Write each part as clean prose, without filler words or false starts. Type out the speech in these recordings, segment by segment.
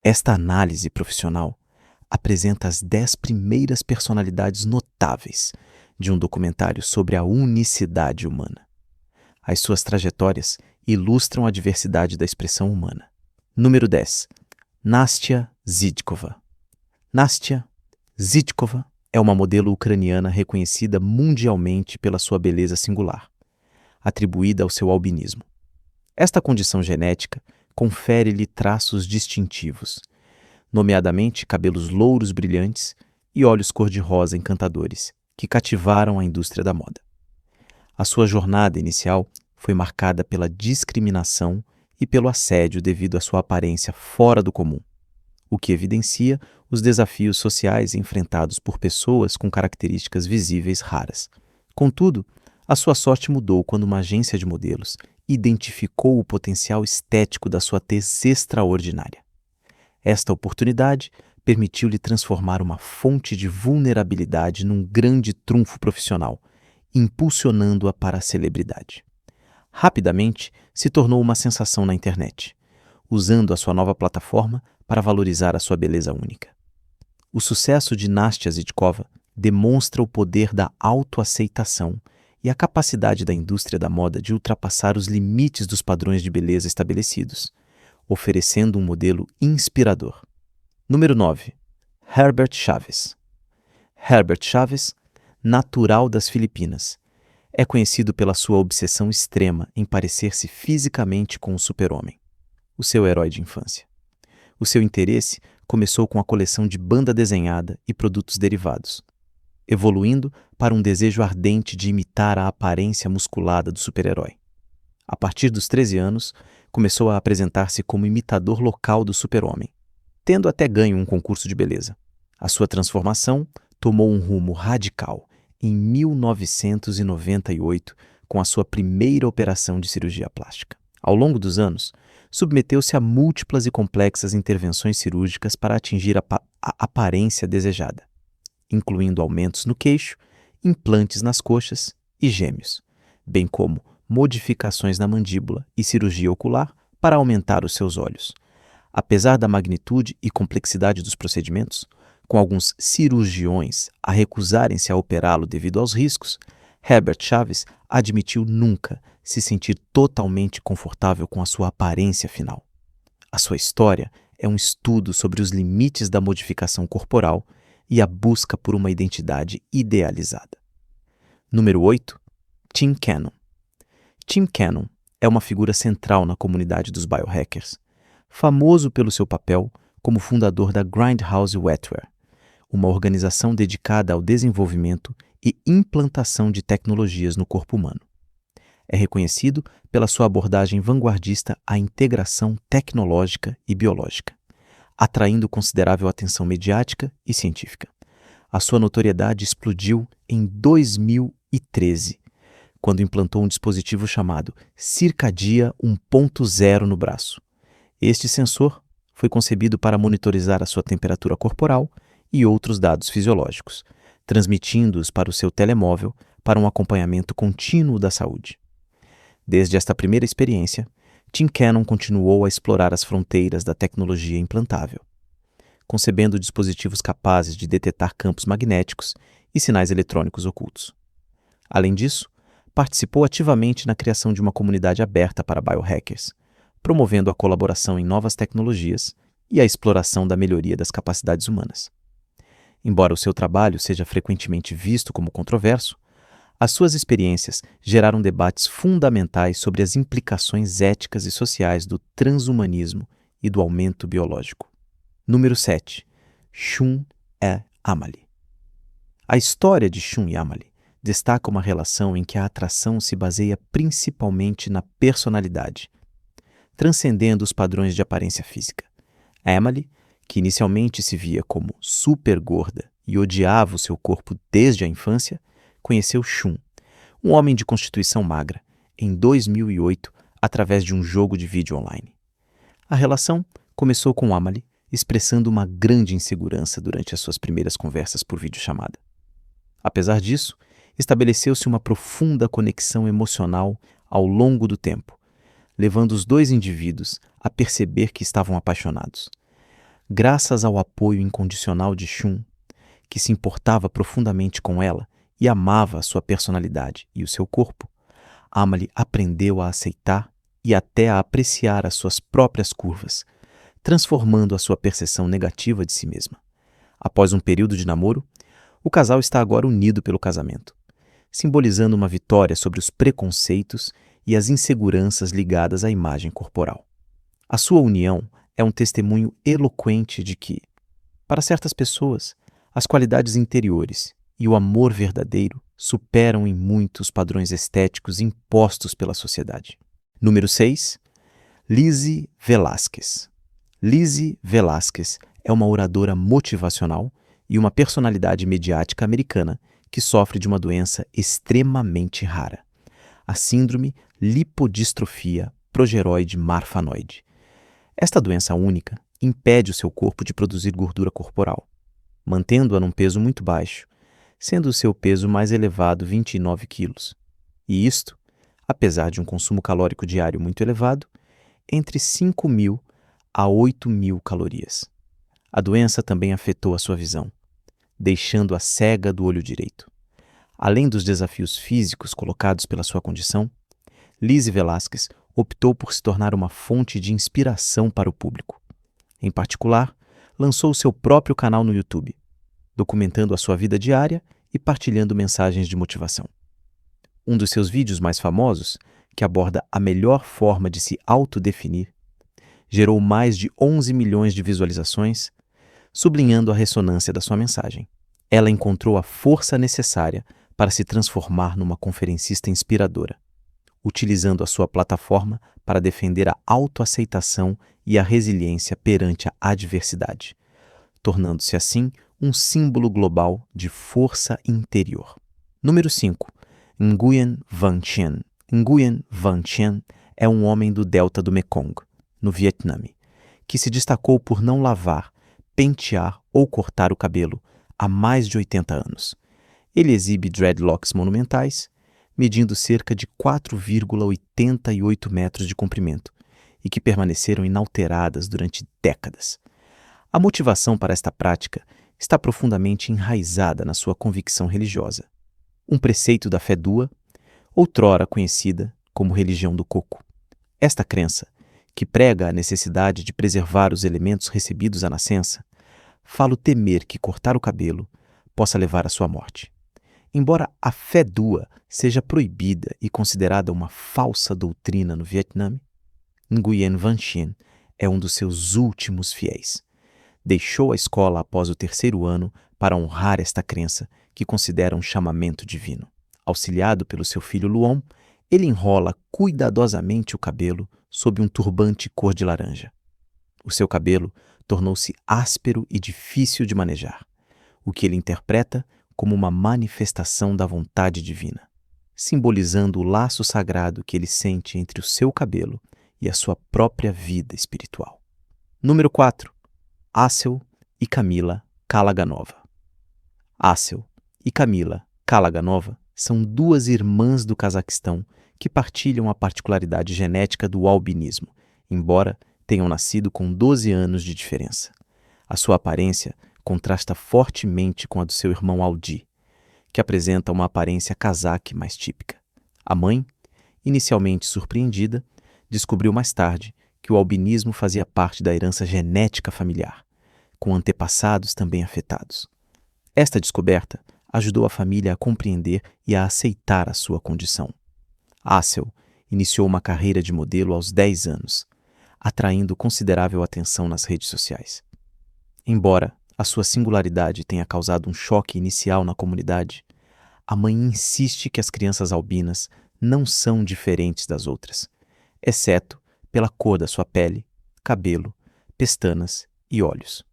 Esta análise profissional apresenta as 10 primeiras personalidades notáveis de um documentário sobre a unicidade humana. As suas trajetórias ilustram a diversidade da expressão humana. Número 10. Nastia Zhidkova. Nastia Zhidkova é uma modelo ucraniana reconhecida mundialmente pela sua beleza singular, atribuída ao seu albinismo. Esta condição genética confere-lhe traços distintivos, nomeadamente cabelos louros brilhantes e olhos cor-de-rosa encantadores, que cativaram a indústria da moda. A sua jornada inicial foi marcada pela discriminação e pelo assédio devido à sua aparência fora do comum, o que evidencia os desafios sociais enfrentados por pessoas com características visíveis raras. Contudo, a sua sorte mudou quando uma agência de modelos identificou o potencial estético da sua tez extraordinária. Esta oportunidade permitiu-lhe transformar uma fonte de vulnerabilidade num grande trunfo profissional, impulsionando-a para a celebridade. Rapidamente, se tornou uma sensação na internet, usando a sua nova plataforma para valorizar a sua beleza única. O sucesso de Nastia Zhidkova demonstra o poder da autoaceitação e a capacidade da indústria da moda de ultrapassar os limites dos padrões de beleza estabelecidos, oferecendo um modelo inspirador. Número 9. Herbert Chaves. Herbert Chaves, natural das Filipinas, é conhecido pela sua obsessão extrema em parecer-se fisicamente com o super-homem, o seu herói de infância. O seu interesse começou com a coleção de banda desenhada e produtos derivados, evoluindo para um desejo ardente de imitar a aparência musculada do super-herói. A partir dos 13 anos, começou a apresentar-se como imitador local do super-homem, tendo até ganho um concurso de beleza. A sua transformação tomou um rumo radical em 1998 com a sua primeira operação de cirurgia plástica. Ao longo dos anos, submeteu-se a múltiplas e complexas intervenções cirúrgicas para atingir a aparência desejada, incluindo aumentos no queixo, implantes nas coxas e gêmeos, bem como modificações na mandíbula e cirurgia ocular para aumentar os seus olhos. Apesar da magnitude e complexidade dos procedimentos, com alguns cirurgiões a recusarem-se a operá-lo devido aos riscos, Herbert Chaves admitiu nunca se sentir totalmente confortável com a sua aparência final. A sua história é um estudo sobre os limites da modificação corporal e a busca por uma identidade idealizada. Número 8. Tim Cannon. Tim Cannon é uma figura central na comunidade dos biohackers, famoso pelo seu papel como fundador da Grindhouse Wetware, uma organização dedicada ao desenvolvimento e implantação de tecnologias no corpo humano. É reconhecido pela sua abordagem vanguardista à integração tecnológica e biológica, atraindo considerável atenção mediática e científica. A sua notoriedade explodiu em 2013, quando implantou um dispositivo chamado Circadia 1.0 no braço. Este sensor foi concebido para monitorizar a sua temperatura corporal e outros dados fisiológicos, transmitindo-os para o seu telemóvel para um acompanhamento contínuo da saúde. Desde esta primeira experiência, Tim Cannon continuou a explorar as fronteiras da tecnologia implantável, concebendo dispositivos capazes de detectar campos magnéticos e sinais eletrônicos ocultos. Além disso, participou ativamente na criação de uma comunidade aberta para biohackers, promovendo a colaboração em novas tecnologias e a exploração da melhoria das capacidades humanas. Embora o seu trabalho seja frequentemente visto como controverso, as suas experiências geraram debates fundamentais sobre as implicações éticas e sociais do transhumanismo e do aumento biológico. Número 7. Shun e Amali. A história de Shun e Amali destaca uma relação em que a atração se baseia principalmente na personalidade, transcendendo os padrões de aparência física. Amali, que inicialmente se via como super gorda e odiava o seu corpo desde a infância, conheceu Shun, um homem de constituição magra, em 2008 através de um jogo de vídeo online. A relação começou com Amali expressando uma grande insegurança durante as suas primeiras conversas por videochamada. Apesar disso, estabeleceu-se uma profunda conexão emocional ao longo do tempo, levando os dois indivíduos a perceber que estavam apaixonados. Graças ao apoio incondicional de Shun, que se importava profundamente com ela e amava a sua personalidade e o seu corpo, Amelie aprendeu a aceitar e até a apreciar as suas próprias curvas, transformando a sua percepção negativa de si mesma. Após um período de namoro, o casal está agora unido pelo casamento, simbolizando uma vitória sobre os preconceitos e as inseguranças ligadas à imagem corporal. A sua união é um testemunho eloquente de que, para certas pessoas, as qualidades interiores e o amor verdadeiro superam em muito os padrões estéticos impostos pela sociedade. Número 6. Lizzie Velasquez. Lizzie Velasquez é uma oradora motivacional e uma personalidade mediática americana que sofre de uma doença extremamente rara, a síndrome lipodistrofia progeroide marfanoide. Esta doença única impede o seu corpo de produzir gordura corporal, mantendo-a num peso muito baixo, sendo o seu peso mais elevado 29 quilos. E isto, apesar de um consumo calórico diário muito elevado, entre 5.000 a 8.000 calorias. A doença também afetou a sua visão, deixando-a cega do olho direito. Além dos desafios físicos colocados pela sua condição, Lizzie Velasquez optou por se tornar uma fonte de inspiração para o público. Em particular, lançou seu próprio canal no YouTube, documentando a sua vida diária e partilhando mensagens de motivação. Um dos seus vídeos mais famosos, que aborda a melhor forma de se autodefinir, gerou mais de 11 milhões de visualizações, sublinhando a ressonância da sua mensagem. Ela encontrou a força necessária para se transformar numa conferencista inspiradora, utilizando a sua plataforma para defender a autoaceitação e a resiliência perante a adversidade, tornando-se assim um símbolo global de força interior. Número 5. Nguyen Van Chien. Nguyen Van Chien é um homem do delta do Mekong, no Vietnã, que se destacou por não lavar, pentear ou cortar o cabelo há mais de 80 anos. Ele exibe dreadlocks monumentais, medindo cerca de 4,88 metros de comprimento e que permaneceram inalteradas durante décadas. A motivação para esta prática está profundamente enraizada na sua convicção religiosa. Um preceito da fé Dua, outrora conhecida como religião do coco. Esta crença, que prega a necessidade de preservar os elementos recebidos à nascença, fala o temer que cortar o cabelo possa levar à sua morte. Embora a fé Dua seja proibida e considerada uma falsa doutrina no Vietnã, Nguyen Van Chien é um dos seus últimos fiéis. Deixou a escola após o 3º ano para honrar esta crença que considera um chamamento divino. Auxiliado pelo seu filho Luon, ele enrola cuidadosamente o cabelo sob um turbante cor de laranja. O seu cabelo tornou-se áspero e difícil de manejar, o que ele interpreta como uma manifestação da vontade divina, simbolizando o laço sagrado que ele sente entre o seu cabelo e a sua própria vida espiritual. Número 4. Asel e Camila Kalaganova. Asel e Camila Kalaganova são duas irmãs do Cazaquistão que partilham a particularidade genética do albinismo, embora tenham nascido com 12 anos de diferença. A sua aparência contrasta fortemente com a do seu irmão Aldi, que apresenta uma aparência cazaque mais típica. A mãe, inicialmente surpreendida, descobriu mais tarde que o albinismo fazia parte da herança genética familiar, com antepassados também afetados. Esta descoberta ajudou a família a compreender e a aceitar a sua condição. Asel iniciou uma carreira de modelo aos 10 anos, atraindo considerável atenção nas redes sociais. Embora a sua singularidade tenha causado um choque inicial na comunidade, a mãe insiste que as crianças albinas não são diferentes das outras, exceto pela cor da sua pele, cabelo, pestanas e olhos.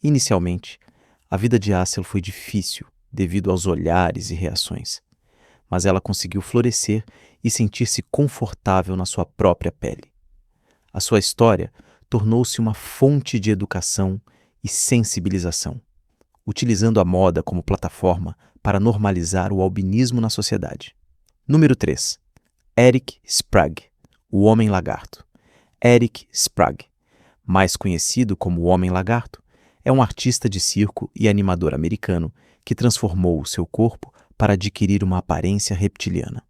Inicialmente, a vida de Asel foi difícil devido aos olhares e reações, mas ela conseguiu florescer e sentir-se confortável na sua própria pele. A sua história tornou-se uma fonte de educação e sensibilização, utilizando a moda como plataforma para normalizar o albinismo na sociedade. Número 3. Eric Sprague, o Homem Lagarto. Eric Sprague, Mais conhecido como o Homem-Lagarto, é um artista de circo e animador americano que transformou o seu corpo para adquirir uma aparência reptiliana.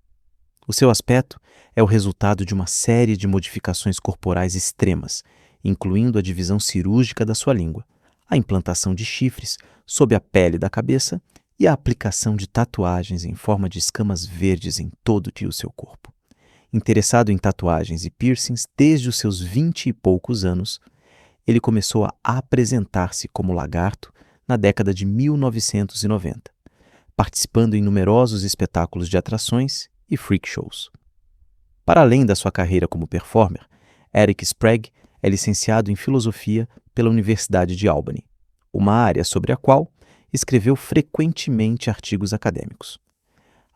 O seu aspecto é o resultado de uma série de modificações corporais extremas, incluindo a divisão cirúrgica da sua língua, a implantação de chifres sob a pele da cabeça e a aplicação de tatuagens em forma de escamas verdes em todo o seu corpo. Interessado em tatuagens e piercings desde os seus 20 e poucos anos, ele começou a apresentar-se como lagarto na década de 1990, participando em numerosos espetáculos de atrações e freak shows. Para além da sua carreira como performer, Eric Sprague é licenciado em filosofia pela Universidade de Albany, uma área sobre a qual escreveu frequentemente artigos acadêmicos.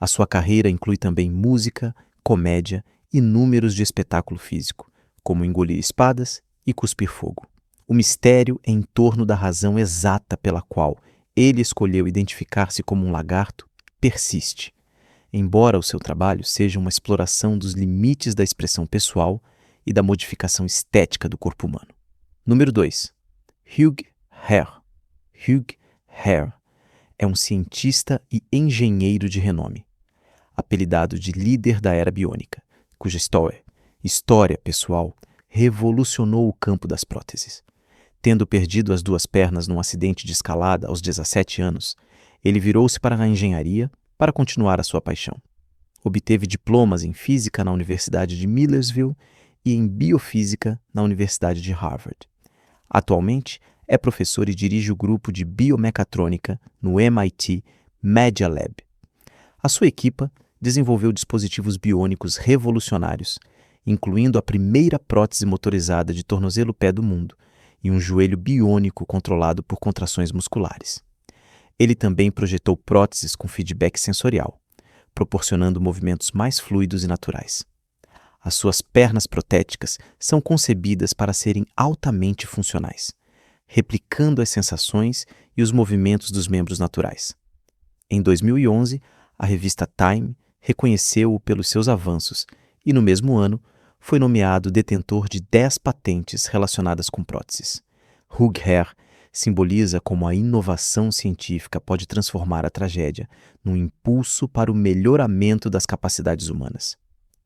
A sua carreira inclui também música, comédia e números de espetáculo físico, como engolir espadas e cuspir fogo. O mistério em torno da razão exata pela qual ele escolheu identificar-se como um lagarto persiste, embora o seu trabalho seja uma exploração dos limites da expressão pessoal e da modificação estética do corpo humano. Número 2. Hugh Hare. Hugh Hare é um cientista e engenheiro de renome, apelidado de líder da era biônica, cuja história pessoal, revolucionou o campo das próteses. Tendo perdido as 2 pernas num acidente de escalada aos 17 anos, ele virou-se para a engenharia para continuar a sua paixão. Obteve diplomas em física na Universidade de Millersville e em biofísica na Universidade de Harvard. Atualmente, é professor e dirige o grupo de biomecatrônica no MIT Media Lab. A sua equipa desenvolveu dispositivos biônicos revolucionários, incluindo a primeira prótese motorizada de tornozelo-pé do mundo e um joelho biônico controlado por contrações musculares. Ele também projetou próteses com feedback sensorial, proporcionando movimentos mais fluidos e naturais. As suas pernas protéticas são concebidas para serem altamente funcionais, replicando as sensações e os movimentos dos membros naturais. Em 2011, a revista Time reconheceu-o pelos seus avanços e, no mesmo ano, foi nomeado detentor de 10 patentes relacionadas com próteses. Hugh Hare simboliza como a inovação científica pode transformar a tragédia num impulso para o melhoramento das capacidades humanas.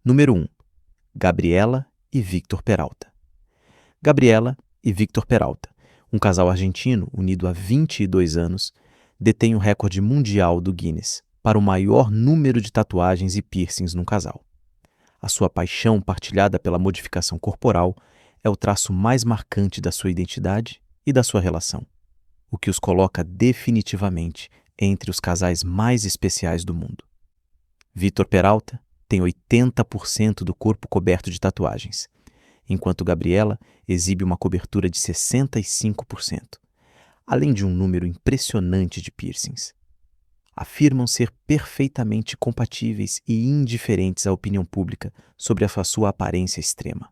Número 1. Gabriela e Victor Peralta. Gabriela e Victor Peralta, um casal argentino unido há 22 anos, detém o recorde mundial do Guinness para o maior número de tatuagens e piercings num casal. A sua paixão partilhada pela modificação corporal é o traço mais marcante da sua identidade e da sua relação, o que os coloca definitivamente entre os casais mais especiais do mundo. Victor Peralta tem 80% do corpo coberto de tatuagens, enquanto Gabriela exibe uma cobertura de 65%, além de um número impressionante de piercings. Afirmam ser perfeitamente compatíveis e indiferentes à opinião pública sobre a sua aparência extrema,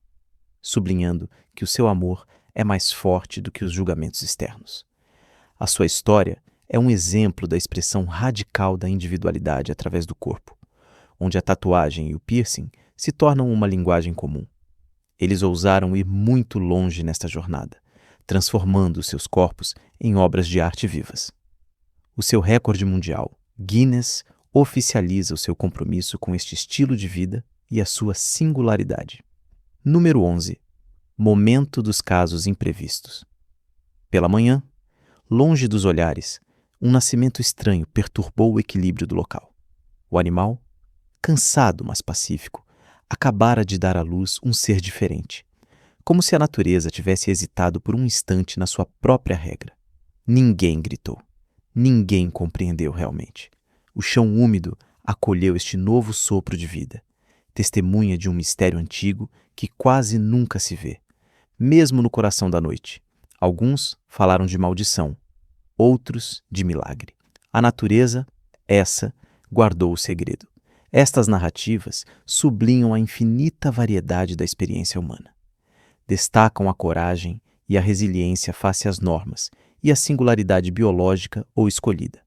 sublinhando que o seu amor é mais forte do que os julgamentos externos. A sua história é um exemplo da expressão radical da individualidade através do corpo, onde a tatuagem e o piercing se tornam uma linguagem comum. Eles ousaram ir muito longe nesta jornada, transformando seus corpos em obras de arte vivas. O seu recorde mundial, Guinness, oficializa o seu compromisso com este estilo de vida e a sua singularidade. Número 11. Momento dos casos imprevistos. Pela manhã, longe dos olhares, um nascimento estranho perturbou o equilíbrio do local. O animal, cansado mas pacífico, acabara de dar à luz um ser diferente, como se a natureza tivesse hesitado por um instante na sua própria regra. Ninguém gritou. Ninguém compreendeu realmente. O chão úmido acolheu este novo sopro de vida, testemunha de um mistério antigo que quase nunca se vê, mesmo no coração da noite. Alguns falaram de maldição, outros de milagre. A natureza, essa, guardou o segredo. Estas narrativas sublinham a infinita variedade da experiência humana. Destacam a coragem e a resiliência face às normas e a singularidade biológica ou escolhida.